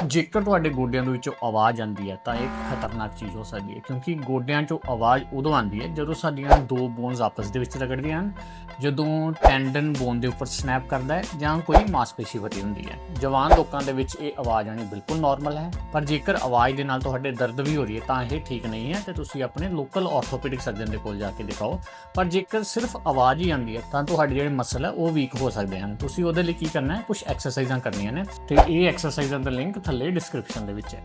ਜੇਕਰ ਤੁਹਾਡੇ ਗੋਡਿਆਂ ਦੇ ਵਿੱਚੋਂ ਆਵਾਜ਼ ਆਉਂਦੀ ਹੈ ਤਾਂ ਇਹ ਖਤਰਨਾਕ ਚੀਜ਼ ਹੋ ਸਕਦੀ ਹੈ, ਕਿਉਂਕਿ ਗੋਡਿਆਂ 'ਚੋਂ ਆਵਾਜ਼ ਉਦੋਂ ਆਉਂਦੀ ਹੈ ਜਦੋਂ ਸਾਡੀਆਂ ਦੋ ਬੋਨਸ ਆਪਸ ਦੇ ਵਿੱਚ ਰਗੜਦੀਆਂ ਹਨ, ਜਦੋਂ ਟੈਂਡਨ ਬੋਨ ਦੇ ਉੱਪਰ ਸਨੈਪ ਕਰਦਾ ਹੈ ਜਾਂ ਕੋਈ ਮਾਸਪੇਸ਼ੀ ਫਟੀ ਹੁੰਦੀ ਹੈ। ਜਵਾਨ ਲੋਕਾਂ ਦੇ ਵਿੱਚ ਇਹ ਆਵਾਜ਼ ਆਣੀ ਬਿਲਕੁਲ ਨਾਰਮਲ ਹੈ, ਪਰ ਜੇਕਰ ਆਵਾਜ਼ ਦੇ ਨਾਲ ਤੁਹਾਡੇ ਦਰਦ ਵੀ ਹੋ ਰਹੀ ਹੈ ਤਾਂ ਇਹ ਠੀਕ ਨਹੀਂ ਹੈ ਤੇ ਤੁਸੀਂ ਆਪਣੇ ਲੋਕਲ ਆਰਥੋਪੈਡਿਕ ਸਰਜਨ ਦੇ ਕੋਲ ਜਾ ਕੇ ਦਿਖਾਓ। ਪਰ ਜੇਕਰ ਸਿਰਫ ਆਵਾਜ਼ ਹੀ ਆਉਂਦੀ ਹੈ ਤਾਂ ਤੁਹਾਡੇ ਜਿਹੜੇ ਮਸਲ ਹੈ ਉਹ ਵੀਕ ਹੋ ਸਕਦੇ ਹਨ। ਤੁਸੀਂ ਉਹਦੇ ਲਈ ਕੀ ਕਰਨਾ ਹੈ, ਕੁਝ ਐਕਸਰਸਾਈਜ਼ਾਂ ਕਰਨੀਆਂ ਨੇ ਤੇ ਇਹ ਐਕਸਰਸਾਈਜ਼ਾਂ ਦਾ ਲਿੰਕ ਥੱਲੇ ਡਿਸਕ੍ਰਿਪਸ਼ਨ ਦੇ ਵਿੱਚ ਹੈ।